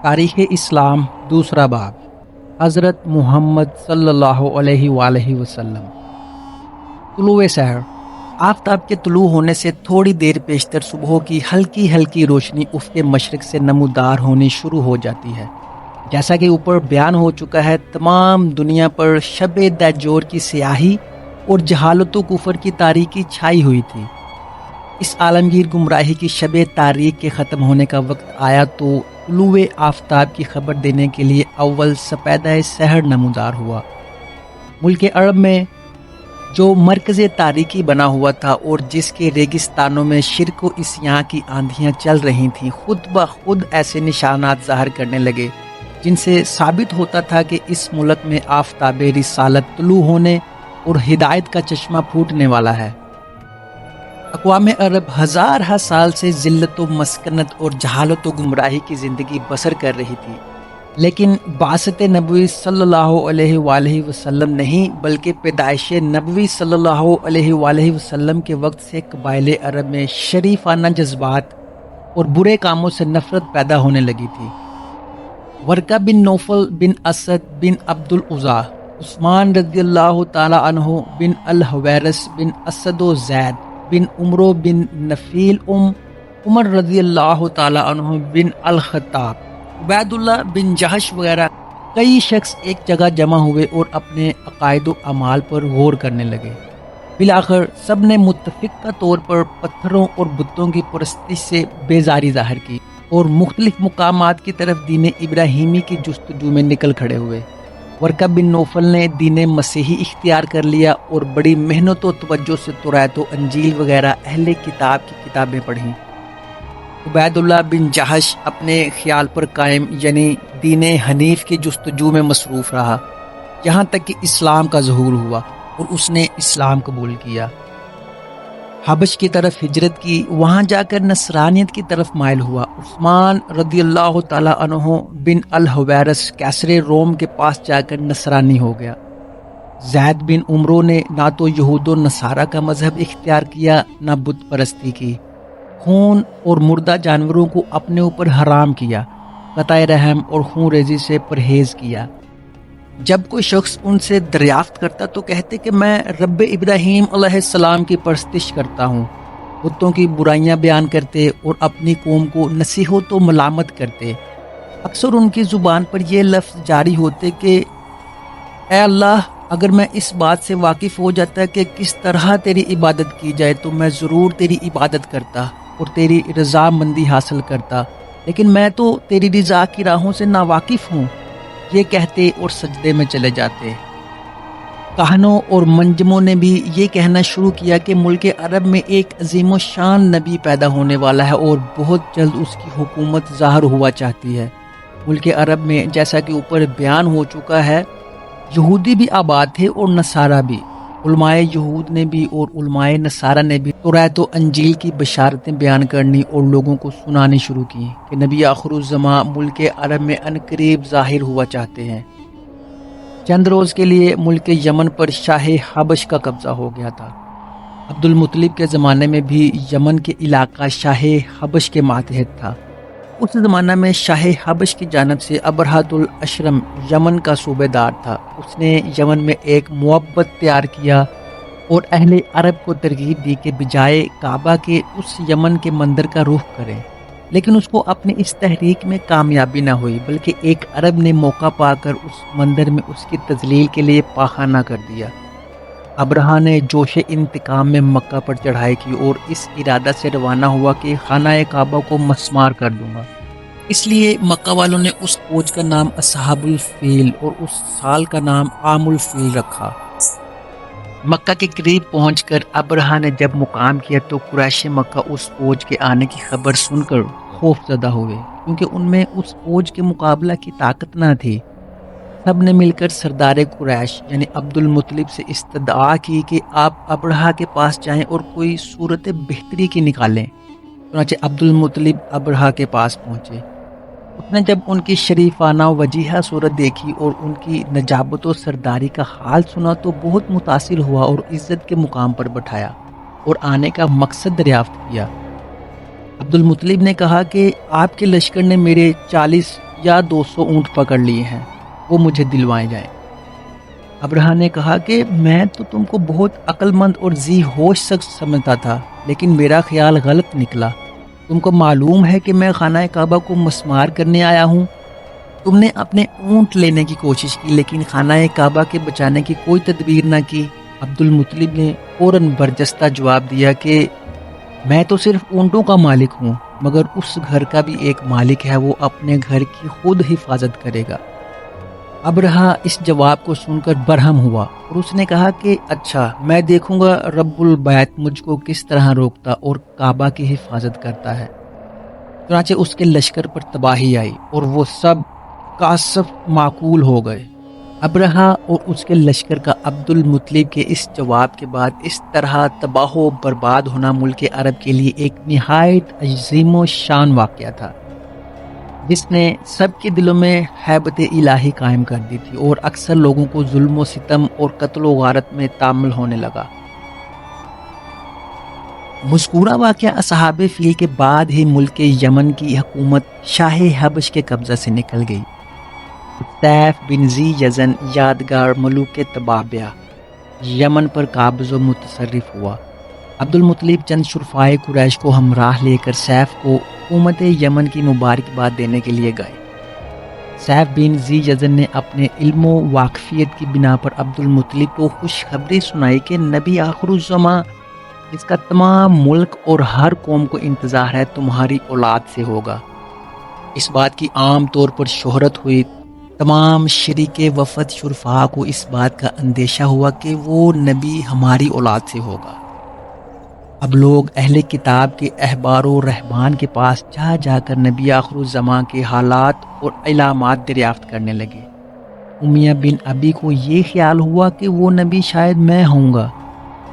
تاریخ اسلام دوسرا باب حضرت محمد صلی اللہ علیہ وآلہ وسلم۔ طلوع سحر، آفتاب کے طلوع ہونے سے تھوڑی دیر پیشتر صبح کی ہلکی ہلکی روشنی افق مشرق سے نمودار ہونی شروع ہو جاتی ہے۔ جیسا کہ اوپر بیان ہو چکا ہے، تمام دنیا پر شب دیجور کی سیاہی اور جہالت و کفر کی تاریکی چھائی ہوئی تھی۔ اس عالمگیر گمراہی کی شب تاریک کے ختم ہونے کا وقت آیا تو طلوع آفتاب کی خبر دینے کے لیے اول سپیدہ سحر نمودار ہوا۔ ملک عرب میں جو مرکز تاریکی بنا ہوا تھا اور جس کے ریگستانوں میں شرک و عصیاں کی آندھیاں چل رہی تھیں، خود بخود ایسے نشانات ظاہر کرنے لگے جن سے ثابت ہوتا تھا کہ اس ملک میں آفتاب رسالت طلوع ہونے اور ہدایت کا چشمہ پھوٹنے والا ہے۔ اقوام عرب ہزارہ سال سے ذلت و مسکنت اور جہالت و گمراہی کی زندگی بسر کر رہی تھی، لیکن بعثت نبوی صلی اللہ علیہ وآلہ وسلم نہیں بلکہ پیدائش نبوی صلی اللہ علیہ وآلہ وسلم کے وقت سے قبائل عرب میں شریفانہ جذبات اور برے کاموں سے نفرت پیدا ہونے لگی تھی۔ ورقہ بن نوفل بن اسد بن عبد العزا، عثمان رضی اللہ تعالی عنہ بن الحویرث بن اسد و زید بن عمرو بن نفیل عمر رضی اللہ تعالی عنہ بن الخطاب، عبید اللہ بن جہش وغیرہ کئی شخص ایک جگہ جمع ہوئے اور اپنے عقائد و اعمال پر غور کرنے لگے۔ بالآخر سب نے متفقہ طور پر پتھروں اور بتوں کی پرستش سے بیزاری ظاہر کی اور مختلف مقامات کی طرف دین ابراہیمی کی جستجو میں نکل کھڑے ہوئے۔ ورقہ بن نوفل نے دین مسیحی اختیار کر لیا اور بڑی محنت و توجہ سے توریت و انجیل وغیرہ اہل کتاب کی کتابیں پڑھیں۔ عبید اللہ بن جہش اپنے خیال پر قائم یعنی دین حنیف کی جستجو میں مصروف رہا، یہاں تک کہ اسلام کا ظہور ہوا اور اس نے اسلام قبول کیا۔ حبش کی طرف ہجرت کی، وہاں جا کر نصرانیت کی طرف مائل ہوا۔ عثمان رضی اللہ تعالی عنہ بن الحویرث کیسر روم کے پاس جا کر نصرانی ہو گیا۔ زید بن عمرو نے نہ تو یہود و نصارہ کا مذہب اختیار کیا نہ بت پرستی کی، خون اور مردہ جانوروں کو اپنے اوپر حرام کیا، قطع رحم اور خون ریزی سے پرہیز کیا۔ جب کوئی شخص ان سے دریافت کرتا تو کہتے کہ میں رب ابراہیم علیہ السلام کی پرستش کرتا ہوں، بتوں کی برائیاں بیان کرتے اور اپنی قوم کو نصیحت و ملامت کرتے۔ اکثر ان کی زبان پر یہ لفظ جاری ہوتے کہ اے اللہ، اگر میں اس بات سے واقف ہو جاتا کہ کس طرح تیری عبادت کی جائے تو میں ضرور تیری عبادت کرتا اور تیری رضا مندی حاصل کرتا، لیکن میں تو تیری رضا کی راہوں سے ناواقف ہوں، یہ کہتے اور سجدے میں چلے جاتے۔ کہنوں اور منجموں نے بھی یہ کہنا شروع کیا کہ ملک عرب میں ایک عظیم و شان نبی پیدا ہونے والا ہے اور بہت جلد اس کی حکومت ظاہر ہوا چاہتی ہے۔ ملک عرب میں جیسا کہ اوپر بیان ہو چکا ہے، یہودی بھی آباد تھے اور نصارہ بھی۔ علماء یہود نے بھی اور علماء نصارہ نے بھی توریت و انجیل کی بشارتیں بیان کرنی اور لوگوں کو سنانی شروع کی کہ نبی آخر الزماں ملک عرب میں عنقریب ظاہر ہوا چاہتے ہیں۔ چند روز کے لیے ملک یمن پر شاہ حبش کا قبضہ ہو گیا تھا۔ عبد المطلب کے زمانے میں بھی یمن کے علاقہ شاہ حبش کے ماتحت تھا۔ اس زمانہ میں شاہ حبش کی جانب سے ابرہۃ الاشرم یمن کا صوبے دار تھا۔ اس نے یمن میں ایک معبد تیار کیا اور اہل عرب کو ترغیب دی کہ بجائے کعبہ کے اس یمن کے مندر کا رخ کریں، لیکن اس کو اپنی اس تحریک میں کامیابی نہ ہوئی، بلکہ ایک عرب نے موقع پا کر اس مندر میں اس کی تذلیل کے لیے پاخانہ کر دیا۔ ابرہہ نے جوش انتقام میں مکہ پر چڑھائی کی اور اس ارادہ سے روانہ ہوا کہ خانہ کعبہ کو مسمار کر دوں گا۔ اس لیے مکہ والوں نے اس فوج کا نام اصحاب الفیل اور اس سال کا نام عام الفیل رکھا۔ مکہ کے قریب پہنچ کر ابرہہ نے جب مقام کیا تو قریش مکہ اس فوج کے آنے کی خبر سن کر خوف زدہ ہوئے، کیونکہ ان میں اس فوج کے مقابلہ کی طاقت نہ تھی۔ سب نے مل کر سردار قریش یعنی عبد المطلب سے استدعا کی کہ آپ ابرہہ کے پاس جائیں اور کوئی صورت بہتری کی نکالیں۔ چنانچہ عبد المطلب ابرہہ کے پاس پہنچے۔ اس نے جب ان کی شریفانہ وجیہہ صورت دیکھی اور ان کی نجابت و سرداری کا حال سنا تو بہت متاثر ہوا اور عزت کے مقام پر بٹھایا اور آنے کا مقصد دریافت کیا۔ عبد المطلب نے کہا کہ آپ کے لشکر نے میرے 40 یا 200 اونٹ پکڑ لیے ہیں، وہ مجھے دلوائے جائیں۔ ابرہہ نے کہا کہ میں تو تم کو بہت عقل مند اور ذی ہوش شخص سمجھتا تھا، لیکن میرا خیال غلط نکلا۔ تم کو معلوم ہے کہ میں خانہ کعبہ کو مسمار کرنے آیا ہوں۔ تم نے اپنے اونٹ لینے کی کوشش کی لیکن خانہ کعبہ کے بچانے کی کوئی تدبیر نہ کی۔ عبد المطلب نے فوراً برجستہ جواب دیا کہ میں تو صرف اونٹوں کا مالک ہوں، مگر اس گھر کا بھی ایک مالک ہے، وہ اپنے گھر کی خود حفاظت کرے گا۔ ابرہہ اس جواب کو سن کر برہم ہوا اور اس نے کہا کہ اچھا، میں دیکھوں گا رب البیت مجھ کو کس طرح روکتا اور کعبہ کی حفاظت کرتا ہے۔ چنانچہ اس کے لشکر پر تباہی آئی اور وہ سب کاسف معقول ہو گئے۔ ابرہہ اور اس کے لشکر کا عبد المطلب کے اس جواب کے بعد اس طرح تباہ و برباد ہونا ملک عرب کے لیے ایک نہایت عظیم و شان واقعہ تھا، جس نے سب کے دلوں میں ہیبت الہی قائم کر دی تھی اور اکثر لوگوں کو ظلم و ستم اور قتل و غارت میں تعامل ہونے لگا۔ مذکورہ واقعہ اصحاب فیل کے بعد ہی ملک یمن کی حکومت شاہ حبش کے قبضہ سے نکل گئی۔ سیف بن ذی یزن یادگار ملوک طبابیہ یمن پر قابض و متصرف ہوا۔ عبد المطلب چند شرفائے قریش کو ہمراہ لے کر سیف کو حکومت یمن کی مبارکباد دینے کے لیے گئے۔ سیف بن ذی یزن نے اپنے علم و واقفیت کی بنا پر عبد المطلب کو خوشخبری سنائی کہ نبی آخر الزماں، جس کا تمام ملک اور ہر قوم کو انتظار ہے، تمہاری اولاد سے ہوگا۔ اس بات کی عام طور پر شہرت ہوئی۔ تمام شریک وفد شرفاء کو اس بات کا اندیشہ ہوا کہ وہ نبی ہماری اولاد سے ہوگا۔ اب لوگ اہل کتاب کے احبار و رہبان کے پاس جا جا کر نبی آخر الزماں کے حالات اور علامات دریافت کرنے لگے۔ امیہ بن ابی کو یہ خیال ہوا کہ وہ نبی شاید میں ہوں گا،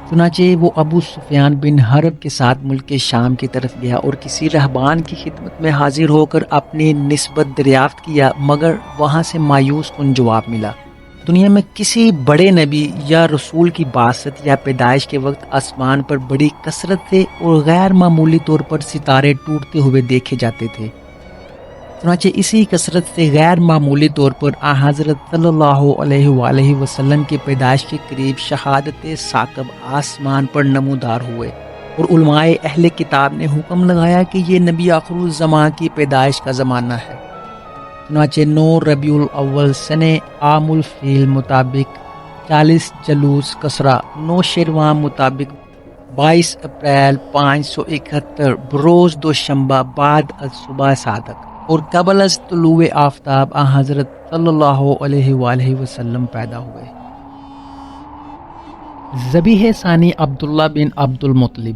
چنانچہ وہ ابو سفیان بن حرب کے ساتھ ملک شام کی طرف گیا اور کسی رہبان کی خدمت میں حاضر ہو کر اپنی نسبت دریافت کیا، مگر وہاں سے مایوس کن جواب ملا۔ دنیا میں کسی بڑے نبی یا رسول کی بعثت یا پیدائش کے وقت آسمان پر بڑی کثرت سے اور غیر معمولی طور پر ستارے ٹوٹتے ہوئے دیکھے جاتے تھے۔ چنانچہ اسی کثرت سے غیر معمولی طور پر حضرت صلی اللہ علیہ وآلہ وسلم کے پیدائش کے قریب شہادت ثاقب آسمان پر نمودار ہوئے، اور علماء اہل کتاب نے حکم لگایا کہ یہ نبی آخر الزماں کی پیدائش کا زمانہ ہے۔ چنانچہ 9 ربیع الاول سنہ عام الفیل مطابق 40 جلوس کسرا 9 شیروان مطابق 22 اپریل 571 بروز دوشنبہ بعد از صبح صادق اور قبل از طلوع آفتاب حضرت صلی اللہ علیہ وآلہ وسلم پیدا ہوئے۔ ذبیح ثانی عبداللہ بن عبد المطلب۔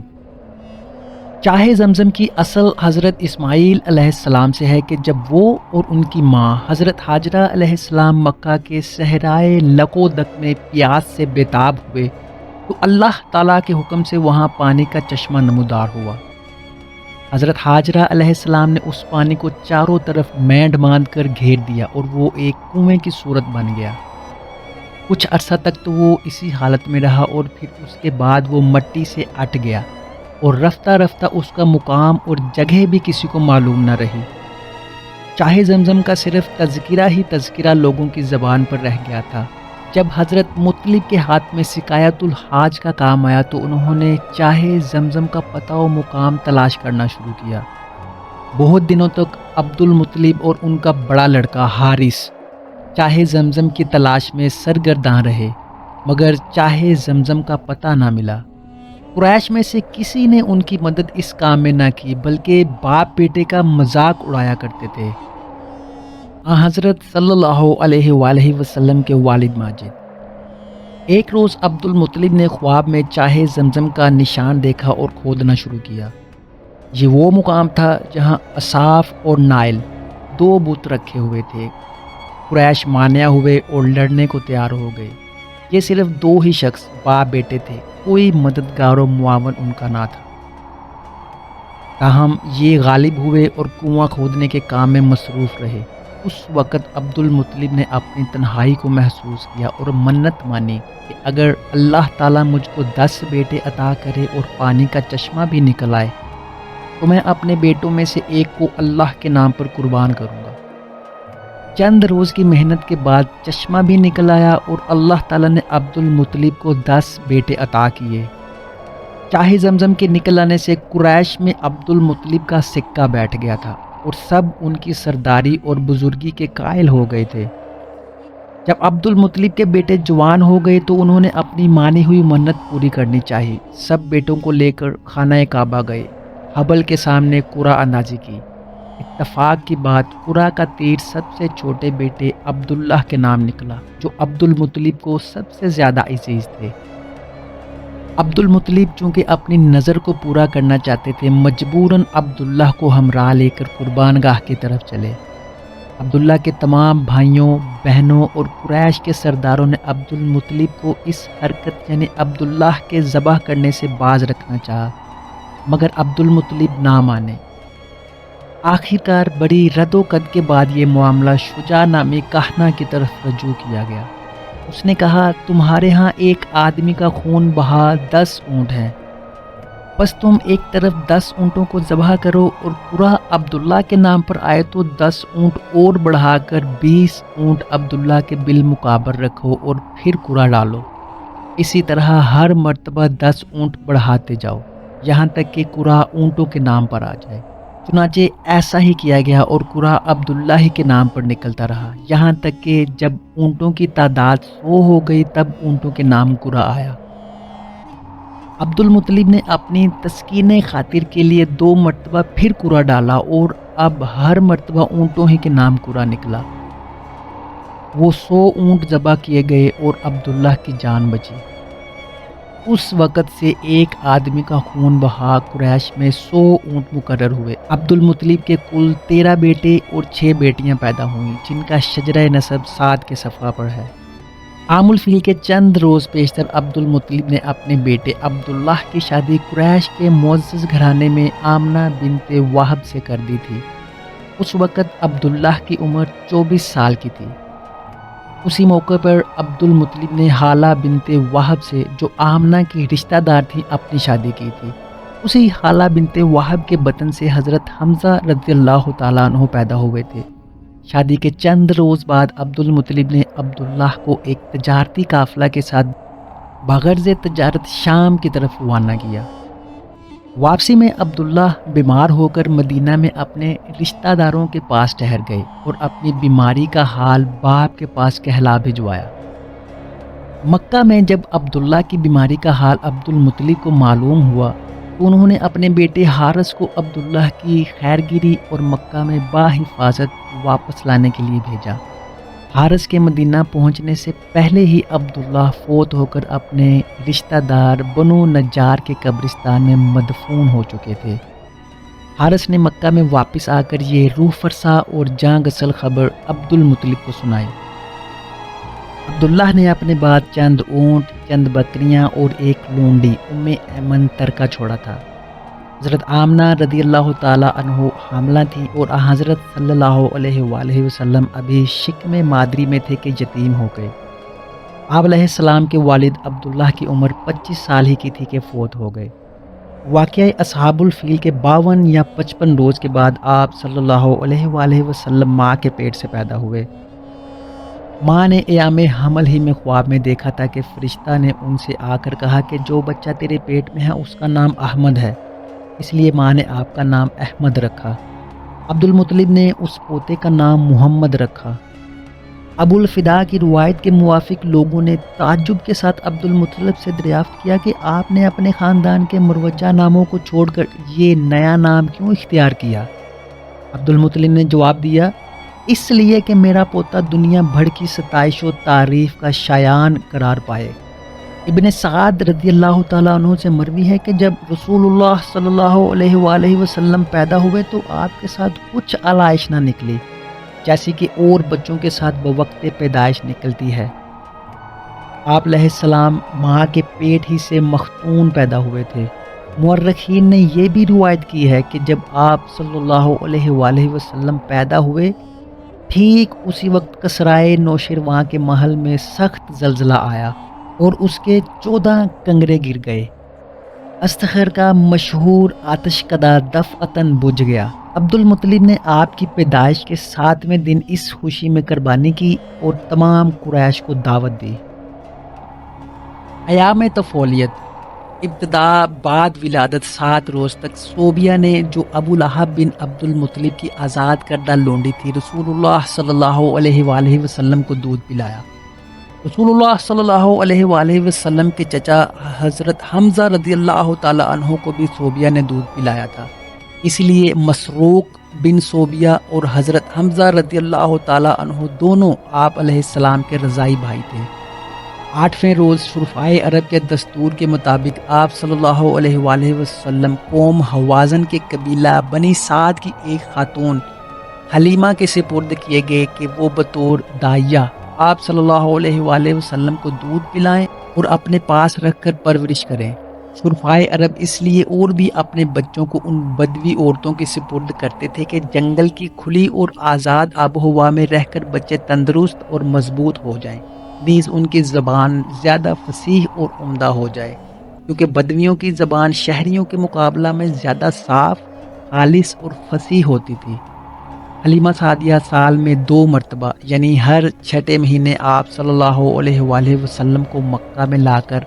چاہ زمزم کی اصل حضرت اسماعیل علیہ السلام سے ہے کہ جب وہ اور ان کی ماں حضرت حاجرہ علیہ السلام مکہ کے صحرائے لقودق میں پیاس سے بےتاب ہوئے تو اللہ تعالیٰ کے حکم سے وہاں پانی کا چشمہ نمودار ہوا۔ حضرت حاجرہ علیہ السلام نے اس پانی کو چاروں طرف مینڈ باندھ کر گھیر دیا اور وہ ایک کنویں کی صورت بن گیا۔ کچھ عرصہ تک تو وہ اسی حالت میں رہا اور پھر اس کے بعد وہ مٹی سے اٹ گیا اور رفتہ رفتہ اس کا مقام اور جگہ بھی کسی کو معلوم نہ رہی۔ چاہے زمزم کا صرف تذکرہ ہی تذکرہ لوگوں کی زبان پر رہ گیا تھا۔ جب حضرت مطلب کے ہاتھ میں سقایت الحاج کا کام آیا تو انہوں نے چاہے زمزم کا پتہ و مقام تلاش کرنا شروع کیا۔ بہت دنوں تک عبد المطلب اور ان کا بڑا لڑکا حارث چاہے زمزم کی تلاش میں سرگرداں رہے، مگر چاہے زمزم کا پتہ نہ ملا۔ قریش میں سے کسی نے ان کی مدد اس کام میں نہ کی، بلکہ باپ بیٹے کا مذاق اڑایا کرتے تھے۔ حضرت صلی اللہ علیہ وآلہ وسلم کے والد ماجد۔ ایک روز عبد المطلب نے خواب میں چاہے زمزم کا نشان دیکھا اور کھودنا شروع کیا۔ یہ وہ مقام تھا جہاں اصاف اور نائل 2 بت رکھے ہوئے تھے۔ قریش مانیا ہوئے اور لڑنے کو تیار ہو گئے۔ یہ صرف 2 ہی شخص باپ بیٹے تھے، کوئی مددگار و معاون ان کا نہ تھا۔ تاہم یہ غالب ہوئے اور کنواں کھودنے کے کام میں مصروف رہے۔ اس وقت عبد المطلب نے اپنی تنہائی کو محسوس کیا اور منت مانی کہ اگر اللہ تعالیٰ مجھ کو 10 بیٹے عطا کرے اور پانی کا چشمہ بھی نکل آئے تو میں اپنے بیٹوں میں سے ایک کو اللہ کے نام پر قربان کروں گا۔ چند روز کی محنت کے بعد چشمہ بھی نکل آیا اور اللہ تعالیٰ نے عبد المطلب کو 10 بیٹے عطا کیے۔ چاہے زمزم کے نکل آنے سے قریش میں عبد المطلب کا سکہ بیٹھ گیا تھا اور سب ان کی سرداری اور بزرگی کے قائل ہو گئے تھے۔ جب عبد المطلب کے بیٹے جوان ہو گئے تو انہوں نے اپنی مانی ہوئی منت پوری کرنی چاہی۔ سب بیٹوں کو لے کر خانہ کعبہ گئے، حبل کے سامنے قرعہ اندازی کی۔ اتفاق کی بات، قرعہ کا تیر سب سے چھوٹے بیٹے عبداللہ کے نام نکلا، جو عبد المطلب کو سب سے زیادہ عزیز تھے۔ عبد المطلب چونکہ اپنی نظر کو پورا کرنا چاہتے تھے، مجبوراً عبداللہ کو ہمراہ لے کر قربان گاہ کی طرف چلے۔ عبداللہ کے تمام بھائیوں، بہنوں اور قریش کے سرداروں نے عبد المطلب کو اس حرکت یعنی عبداللہ کے ذبح کرنے سے باز رکھنا چاہا، مگر عبد المطلب نہ مانے۔ آخرکار بڑی رد و قد کے بعد یہ معاملہ شجاع نامی کہنا کی طرف رجوع کیا گیا۔ اس نے کہا، تمہارے ہاں ایک آدمی کا خون بہا 10 اونٹ ہیں، بس تم ایک طرف 10 اونٹوں کو ذبح کرو اور قرعہ عبداللہ کے نام پر آئے تو 10 اونٹ اور بڑھا کر 20 اونٹ عبداللہ کے بالمقابر رکھو اور پھر قرعہ ڈالو۔ اسی طرح ہر مرتبہ 10 اونٹ بڑھاتے جاؤ یہاں تک کہ قرعہ اونٹوں کے نام پر آ جائے۔ چنانچہ ایسا ہی کیا گیا اور قرعہ عبداللہ ہی کے نام پر نکلتا رہا، یہاں تک کہ جب اونٹوں کی تعداد 100 ہو گئی تب اونٹوں کے نام قرعہ آیا۔ عبد المطلب نے اپنی تسکین خاطر کے لیے 2 مرتبہ پھر قرعہ ڈالا اور اب ہر مرتبہ اونٹوں ہی کے نام قرعہ نکلا۔ وہ 100 اونٹ ذبح کیے گئے اور عبداللہ کی جان بچی۔ اس وقت سے ایک آدمی کا خون بہا قریش میں 100 اونٹ مقرر ہوئے۔ عبد المطلب کے کل 13 بیٹے اور 6 بیٹیاں پیدا ہوئیں، جن کا شجرہ نسب 7 کے صفحہ پر ہے۔ عام الفیل کے چند روز پیشتر عبد المطلب نے اپنے بیٹے عبداللہ کی شادی قریش کے معزز گھرانے میں آمنہ بنت وہب سے کر دی تھی۔ اس وقت عبداللہ کی عمر 24 سال کی تھی۔ اسی موقع پر عبد المطلب نے حالہ بنت وہب سے، جو آمنہ کی رشتہ دار تھی، اپنی شادی کی تھی۔ اسی حالہ بنت وہب کے بطن سے حضرت حمزہ رضی اللہ تعالیٰ عنہ پیدا ہوئے تھے۔ شادی کے چند روز بعد عبد المطلب نے عبداللہ کو ایک تجارتی قافلہ کے ساتھ بغرض تجارت شام کی طرف روانہ کیا۔ واپسی میں عبداللہ بیمار ہو کر مدینہ میں اپنے رشتہ داروں کے پاس ٹھہر گئے اور اپنی بیماری کا حال باپ کے پاس کہلا بھجوایا۔ مکہ میں جب عبداللہ کی بیماری کا حال عبد المطلب کو معلوم ہوا تو انہوں نے اپنے بیٹے حارث کو عبداللہ کی خیرگیری اور مکہ میں باحفاظت واپس لانے کے لیے بھیجا۔ حارث کے مدینہ پہنچنے سے پہلے ہی عبداللہ فوت ہو کر اپنے رشتہ دار بنو نجار کے قبرستان میں مدفون ہو چکے تھے۔ حارث نے مکہ میں واپس آ کر یہ روح فرسا اور جاں گسل خبر عبد المطلب کو سنائی۔ عبداللہ نے اپنے بعد چند اونٹ، چند بکریاں اور ایک لونڈی ام ایمن ترکہ چھوڑا تھا۔ حضرت آمنہ رضی اللہ تعالیٰ عنہ حاملہ تھی اور حضرت صلی اللہ علیہ وآلہ وسلم ابھی شکم مادری میں تھے کہ یتیم ہو گئے۔ آپ علیہ السلام کے والد عبداللہ کی عمر 25 سال ہی کی تھی کہ فوت ہو گئے۔ واقعہ اصحاب الفیل کے 52 یا 55 روز کے بعد آپ صلی اللہ علیہ وآلہ وسلم ماں کے پیٹ سے پیدا ہوئے۔ ماں نے ایام حمل ہی میں خواب میں دیکھا تھا کہ فرشتہ نے ان سے آ کر کہا کہ جو بچہ تیرے پیٹ میں ہے اس کا نام احمد ہے، اس لیے ماں نے آپ کا نام احمد رکھا۔ عبد المطلب نے اس پوتے کا نام محمد رکھا۔ ابو الفدا کی روایت کے موافق لوگوں نے تعجب کے ساتھ عبد المطلب سے دریافت کیا کہ آپ نے اپنے خاندان کے مروجہ ناموں کو چھوڑ کر یہ نیا نام کیوں اختیار کیا؟ عبد المطلب نے جواب دیا، اس لیے کہ میرا پوتا دنیا بھر کی ستائش و تعریف کا شایان قرار پائے۔ ابن سعد رضی اللہ تعالیٰ عنہ سے مروی ہے کہ جب رسول اللہ صلی اللہ علیہ وآلہ وسلم پیدا ہوئے تو آپ کے ساتھ کچھ علائش نہ نکلی جیسی کہ اور بچوں کے ساتھ بوقت پیدائش نکلتی ہے۔ آپ علیہ السلام ماں کے پیٹ ہی سے مختون پیدا ہوئے تھے۔ مورخین نے یہ بھی روایت کی ہے کہ جب آپ صلی اللہ علیہ وآلہ وسلم پیدا ہوئے ٹھیک اسی وقت کسرائے نوشیروان کے محل میں سخت زلزلہ آیا اور اس کے 14 کنگرے گر گئے۔ استخر کا مشہور آتش کدہ دفعتاً بجھ گیا۔ عبد المطلب نے آپ کی پیدائش کے 7ویں دن اس خوشی میں قربانی کی اور تمام قریش کو دعوت دی۔ ایام طفولیت ابتدا بعد ولادت 7 روز تک صوبیہ نے جو ابو لہب بن عبد المطلب کی آزاد کردہ لونڈی تھی رسول اللہ صلی اللہ علیہ وآلہ وسلم کو دودھ پلایا۔ رسول اللہ صلی اللہ علیہ وآلہ وسلم کے چچا حضرت حمزہ رضی اللہ تعالی عنہ کو بھی صوبیہ نے دودھ پلایا تھا، اس لیے مسروق بن صوبیہ اور حضرت حمزہ رضی اللہ تعالی عنہ دونوں آپ علیہ السلام کے رضائی بھائی تھے۔ 8ویں روز شرفائے عرب کے دستور کے مطابق آپ صلی اللہ علیہ وآلہ وسلم قوم حوازن کے قبیلہ بنی سعد کی ایک خاتون حلیمہ کے سپرد کیے گئے کہ وہ بطور داعیہ آپ صلی اللہ علیہ وآلہ وسلم کو دودھ پلائیں اور اپنے پاس رکھ کر پرورش کریں۔ شرفائے عرب اس لیے اور بھی اپنے بچوں کو ان بدوی عورتوں کے سپرد کرتے تھے کہ جنگل کی کھلی اور آزاد آب و ہوا میں رہ کر بچے تندرست اور مضبوط ہو جائیں، نیز ان کی زبان زیادہ فصیح اور عمدہ ہو جائے، کیونکہ بدویوں کی زبان شہریوں کے مقابلہ میں زیادہ صاف، خالص اور فصیح ہوتی تھی۔ حلیمہ سعدیہ سال میں 2 مرتبہ یعنی ہر 6 مہینے آپ صلی اللہ علیہ وآلہ وسلم کو مکہ میں لا کر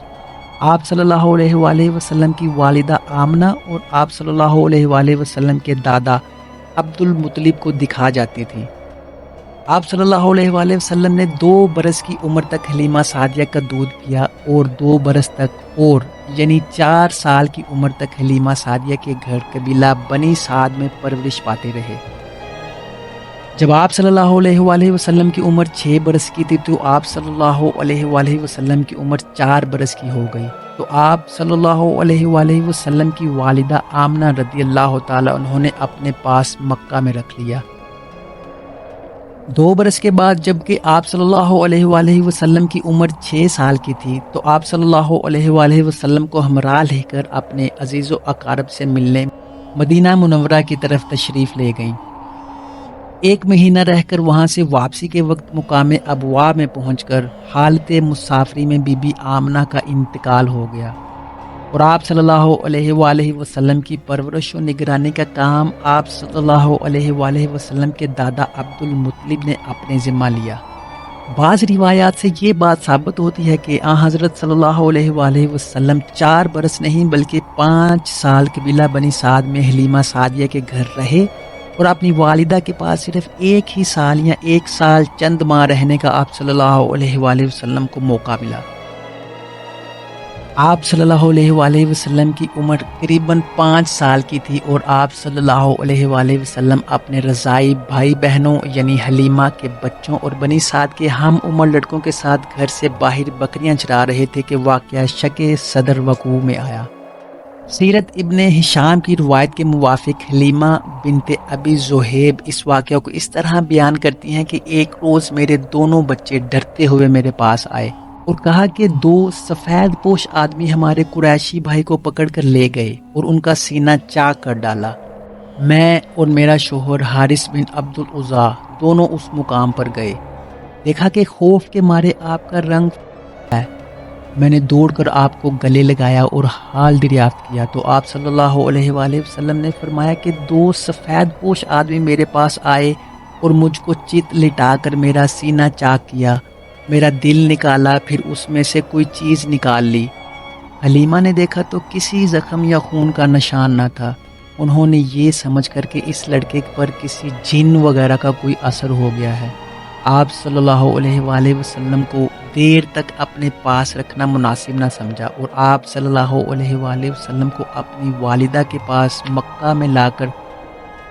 آپ صلی اللہ علیہ وآلہ وسلم کی والدہ آمنہ اور آپ صلی اللہ علیہ وآلہ وسلم کے دادا عبد المطلب کو دکھا جاتی تھی۔ آپ صلی اللہ علیہ وآلہ وسلم نے 2 برس کی عمر تک حلیمہ سعدیہ کا دودھ پیا اور 2 برس تک اور یعنی 4 سال کی عمر تک حلیمہ سعدیہ کے گھر قبیلہ بنی سعد میں پرورش پاتے رہے۔ جب آپ صلی اللہ علیہ وآلہ وسلم کی عمر 6 برس کی تھی تو آپ صلی اللہ علیہ وآلہ وسلم کی عمر 4 برس کی ہو گئی، تو آپ صلی اللہ علیہ وآلہ وسلم کی والدہ آمنہ رضی اللہ تعالی عنہ نے اپنے پاس مکہ میں رکھ لیا۔ 2 برس کے بعد جبکہ آپ صلی اللہ علیہ وآلہ وسلم کی عمر 6 سال کی تھی تو آپ صلی اللہ علیہ وآلہ وسلم کو ہمراہ لے کر اپنے عزیز و اقارب سے ملنے مدینہ منورہ کی طرف تشریف لے گئیں۔ 1 مہینہ رہ کر وہاں سے واپسی کے وقت مقام ابوا میں پہنچ کر حالت مسافری میں بی بی آمنہ کا انتقال ہو گیا اور آپ صلی اللہ علیہ وآلہ وسلم کی پرورش و نگرانی کا کام آپ صلی اللہ علیہ وآلہ وسلم کے دادا عبد المطلب نے اپنے ذمہ لیا۔ بعض روایات سے یہ بات ثابت ہوتی ہے کہ حضرت صلی اللہ علیہ وآلہ وسلم 4 برس نہیں بلکہ 5 سال قبیلہ بنی سعد میں حلیمہ سعدیہ کے گھر رہے اور اپنی والدہ کے پاس صرف 1 ہی سال یا 1 سال چند ماہ رہنے کا آپ صلی اللہ علیہ وآلہ وسلم کو موقع ملا۔ آپ صلی اللہ علیہ وآلہ وسلم کی عمر قریباً 5 سال کی تھی اور آپ صلی اللہ علیہ وآلہ وسلم اپنے رضائی بھائی بہنوں یعنی حلیمہ کے بچوں اور بنی سعد کے ہم عمر لڑکوں کے ساتھ گھر سے باہر بکریاں چرا رہے تھے کہ واقعہ شک صدر وقوع میں آیا۔ سیرت ابن ہشام کی روایت کے موافق حلیمہ بنت ابی زہیب اس واقعہ کو اس طرح بیان کرتی ہیں کہ ایک روز میرے دونوں بچے ڈرتے ہوئے میرے پاس آئے اور کہا کہ 2 سفید پوش آدمی ہمارے قریشی بھائی کو پکڑ کر لے گئے اور ان کا سینہ چاک کر ڈالا۔ میں اور میرا شوہر حارث بن عبد العزیٰ دونوں اس مقام پر گئے، دیکھا کہ خوف کے مارے آپ کا رنگ ہے۔ میں نے دوڑ کر آپ کو گلے لگایا اور حال دریافت کیا تو آپ صلی اللہ علیہ وآلہ وسلم نے فرمایا کہ 2 سفید پوش آدمی میرے پاس آئے اور مجھ کو چت لٹا کر میرا سینہ چاک کیا، میرا دل نکالا، پھر اس میں سے کوئی چیز نکال لی۔ حلیمہ نے دیکھا تو کسی زخم یا خون کا نشان نہ تھا۔ انہوں نے یہ سمجھ کر کہ اس لڑکے پر کسی جن وغیرہ کا کوئی اثر ہو گیا ہے، آپ صلی اللہ علیہ وآلہ وسلم کو دیر تک اپنے پاس رکھنا مناسب نہ سمجھا اور آپ صلی اللہ علیہ وآلہ وسلم کو اپنی والدہ کے پاس مکہ میں لا کر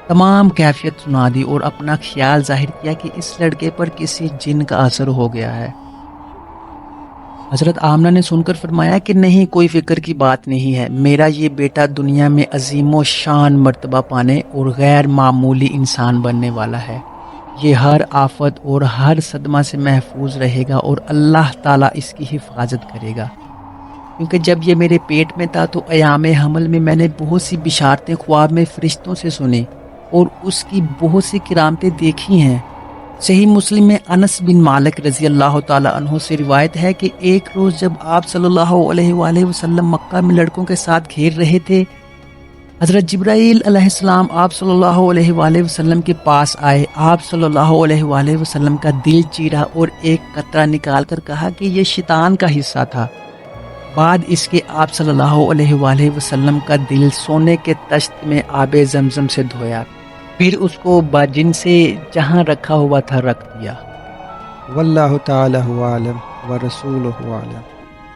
تمام کیفیت سنا دی اور اپنا خیال ظاہر کیا کہ اس لڑکے پر کسی جن کا اثر ہو گیا ہے۔ حضرت آمنہ نے سن کر فرمایا کہ نہیں، کوئی فکر کی بات نہیں ہے، میرا یہ بیٹا دنیا میں عظیم و شان مرتبہ پانے اور غیر معمولی انسان بننے والا ہے، یہ ہر آفت اور ہر صدمہ سے محفوظ رہے گا اور اللہ تعالیٰ اس کی حفاظت کرے گا، کیونکہ جب یہ میرے پیٹ میں تھا تو ایام حمل میں میں نے بہت سی بشارتیں خواب میں فرشتوں سے سنی اور اس کی بہت سی کرامتیں دیکھی ہیں۔ صحیح مسلم میں انس بن مالک رضی اللہ تعالی عنہ سے روایت ہے کہ ایک روز جب آپ صلی اللہ علیہ وآلہ وسلم مکہ میں لڑکوں کے ساتھ گھیر رہے تھے، حضرت جبرائیل علیہ السلام آپ صلی اللہ علیہ وآلہ وسلم کے پاس آئے، آپ صلی اللہ علیہ وآلہ وسلم کا دل چیرا اور ایک قطرہ نکال کر کہا کہ یہ شیطان کا حصہ تھا۔ بعد اس کے آپ صلی اللہ علیہ وآلہ وسلم کا دل سونے کے طشت میں آب زمزم سے دھویا، پھر اس کو باجن سے جہاں رکھا ہوا تھا رکھ دیا۔ واللہ تعالی عالم ورسولہ عالم۔